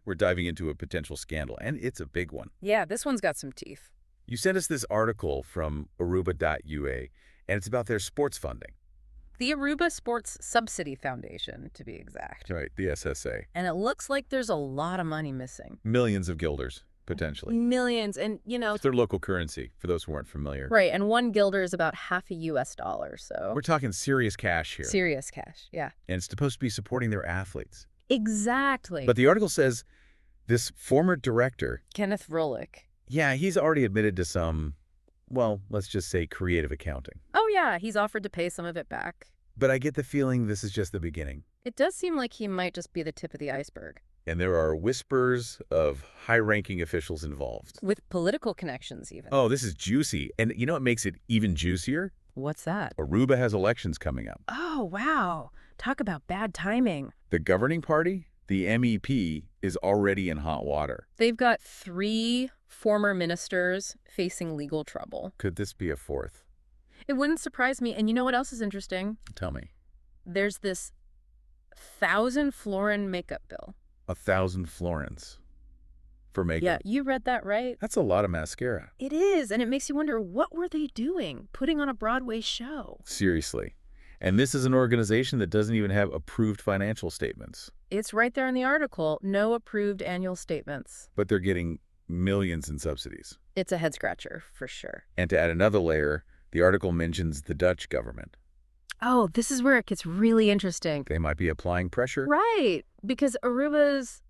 We're diving into a potential scandal, and it's a big one. Yeah, this one's got some teeth. You sent us this article from Aruba.ua, and it's about their sports funding. The Aruba Sports Subsidy Foundation, to be exact. Right, the SSA. And it looks like there's a lot of money missing. Millions of guilders, potentially. Millions, and, It's their local currency, for those who aren't familiar. Right, and one guilder is about half a US dollar, so... We're talking serious cash here. Serious cash, yeah. And it's supposed to be supporting their athletes. Exactly. But the article says this former director... Kenneth Rolick. Yeah, he's already admitted to some, well, let's just say creative accounting. Oh, yeah, he's offered to pay some of it back. But I get the feeling this is just the beginning. It does seem like he might just be the tip of the iceberg. And there are whispers of high-ranking officials involved. With political connections, even. Oh, this is juicy. And you know what makes it even juicier? What's that? Aruba has elections coming up. Oh, wow. Talk about bad timing. The governing party, the MEP, is already in hot water. They've got 3 former ministers facing legal trouble. Could this be a fourth? It wouldn't surprise me. And you know what else is interesting? Tell me. There's this 1,000 florin makeup bill. 1,000 florins for makeup. Yeah, you read that right. That's a lot of mascara. It is, and it makes you wonder, what were they doing, putting on a Broadway show? Seriously. And this is an organization that doesn't even have approved financial statements. It's right there in the article, no approved annual statements. But they're getting millions in subsidies. It's a head-scratcher, for sure. And to add another layer, the article mentions the Dutch government. Oh, this is where it gets really interesting. They might be applying pressure. Right, because Aruba's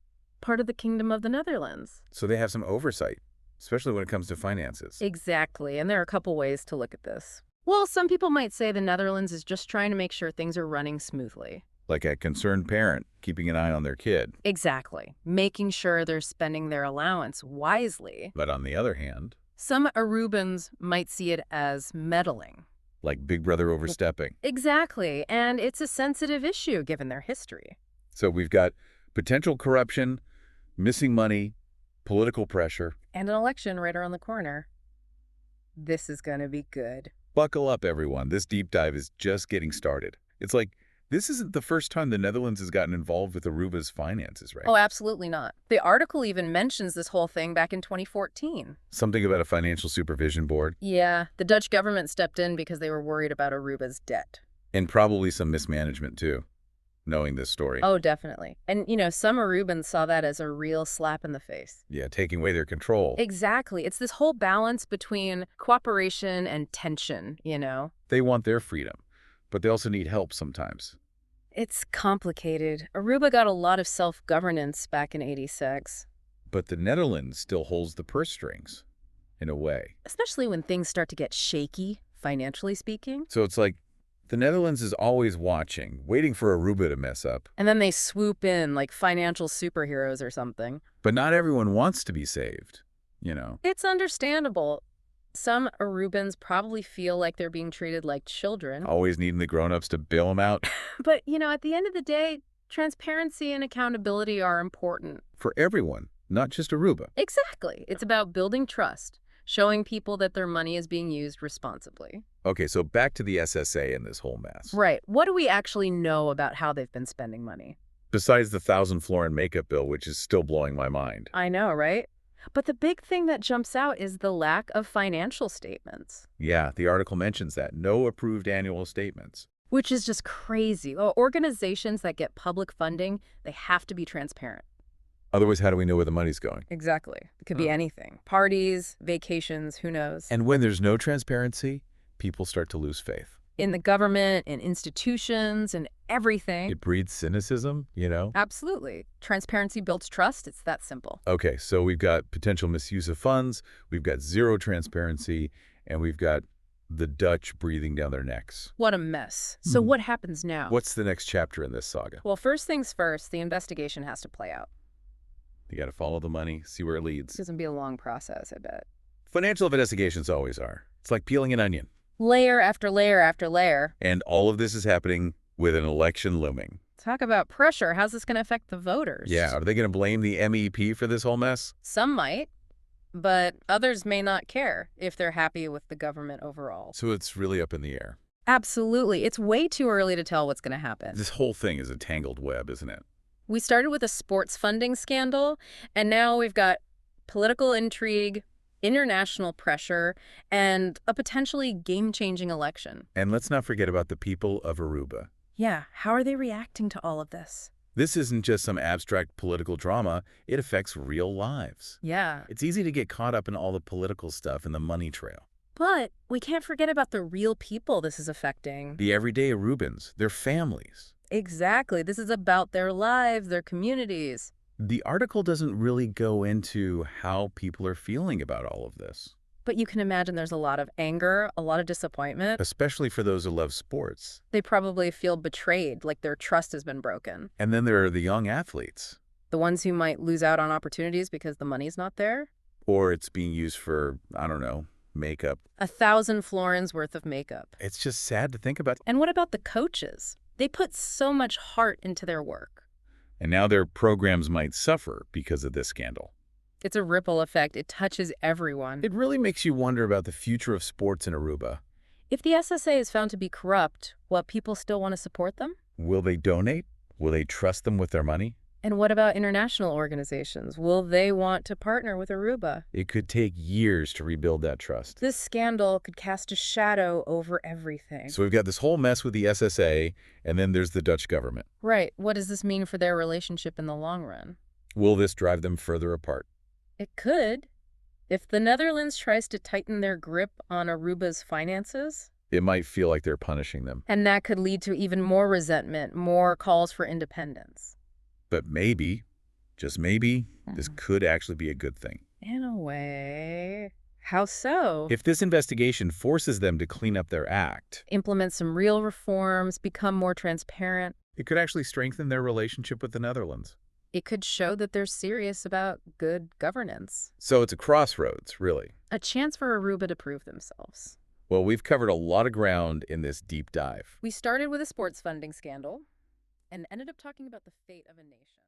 part of the Kingdom of the Netherlands. So they have some oversight, especially when it comes to finances. Exactly, and there are a couple ways to look at this. Well, some people might say the Netherlands is just trying to make sure things are running smoothly. Like a concerned parent keeping an eye on their kid. Exactly, making sure they're spending their allowance wisely. But on the other hand... Some Arubans might see it as meddling. Like Big Brother overstepping. Exactly, and it's a sensitive issue given their history. So we've got potential corruption, missing money, political pressure. And an election right around the corner. This is going to be good. Buckle up, everyone. This deep dive is just getting started. It's like, this isn't the first time the Netherlands has gotten involved with Aruba's finances, right? Oh, absolutely not. The article even mentions this whole thing back in 2014. Something about a financial supervision board. Yeah, the Dutch government stepped in because they were worried about Aruba's debt. And probably some mismanagement, too, knowing this story. Oh, definitely. And, some Arubans saw that as a real slap in the face. Yeah, taking away their control. Exactly. It's this whole balance between cooperation and tension, They want their freedom, but they also need help sometimes. It's complicated. Aruba got a lot of self-governance back in '86. But the Netherlands still holds the purse strings, in a way. Especially when things start to get shaky, financially speaking. So it's like the Netherlands is always watching, waiting for Aruba to mess up. And then they swoop in like financial superheroes or something. But not everyone wants to be saved, It's understandable. Some Arubans probably feel like they're being treated like children. Always needing the grown-ups to bail them out. But, at the end of the day, transparency and accountability are important. For everyone, not just Aruba. Exactly. It's about building trust, showing people that their money is being used responsibly. Okay, so back to the SSA and this whole mess. Right. What do we actually know about how they've been spending money? Besides the 1,000 florin makeup bill, which is still blowing my mind. I know, right? But the big thing that jumps out is the lack of financial statements. Yeah, the article mentions that. No approved annual statements. Which is just crazy. Well, organizations that get public funding, they have to be transparent. Otherwise, how do we know where the money's going? Exactly. It could be anything. Parties, vacations, who knows? And when there's no transparency, people start to lose faith. In the government, in institutions, in everything. It breeds cynicism, Absolutely. Transparency builds trust. It's that simple. Okay, so we've got potential misuse of funds, we've got zero transparency, and we've got the Dutch breathing down their necks. What a mess. So what happens now? What's the next chapter in this saga? Well, first things first, the investigation has to play out. You got to follow the money, see where it leads. It's going to be a long process, I bet. Financial investigations always are. It's like peeling an onion. Layer after layer after layer. And all of this is happening with an election looming. Talk about pressure. How's this going to affect the voters? Yeah, are they going to blame the MEP for this whole mess? Some might, but others may not care if they're happy with the government overall. So it's really up in the air. Absolutely. It's way too early to tell what's going to happen. This whole thing is a tangled web, isn't it? We started with a sports funding scandal, and now we've got political intrigue, international pressure, and a potentially game-changing election. And let's not forget about the people of Aruba. Yeah, how are they reacting to all of this? This isn't just some abstract political drama, it affects real lives. Yeah, It's easy to get caught up in all the political stuff and the money trail. but we can't forget about the real people this is affecting. The everyday Arubans, their families. Exactly. This is about their lives, their communities. The article doesn't really go into how people are feeling about all of this, But you can imagine there's a lot of anger, a lot of disappointment. especially for those who love sports. They probably feel betrayed, like their trust has been broken. And then there are the young athletes, The ones who might lose out on opportunities because the money's not there. or it's being used for, I don't know, makeup. 1,000 florins worth of makeup. It's just sad to think about. And what about the coaches? They put so much heart into their work. And now their programs might suffer because of this scandal. It's a ripple effect. It touches everyone. It really makes you wonder about the future of sports in Aruba. If the SSA is found to be corrupt, will people still want to support them? Will they donate? Will they trust them with their money? And what about international organizations? Will they want to partner with Aruba? It could take years to rebuild that trust. This scandal could cast a shadow over everything. So we've got this whole mess with the SSA, and then there's the Dutch government. Right. What does this mean for their relationship in the long run? Will this drive them further apart? It could. If the Netherlands tries to tighten their grip on Aruba's finances, It might feel like they're punishing them. and that could lead to even more resentment, more calls for independence. But maybe, just maybe, this could actually be a good thing. In a way. How so? If this investigation forces them to clean up their act, Implement some real reforms, become more transparent. it could actually strengthen their relationship with the Netherlands. It could show that they're serious about good governance. So it's a crossroads, really. A chance for Aruba to prove themselves. Well, we've covered a lot of ground in this deep dive. We started with a sports funding scandal and ended up talking about the fate of a nation.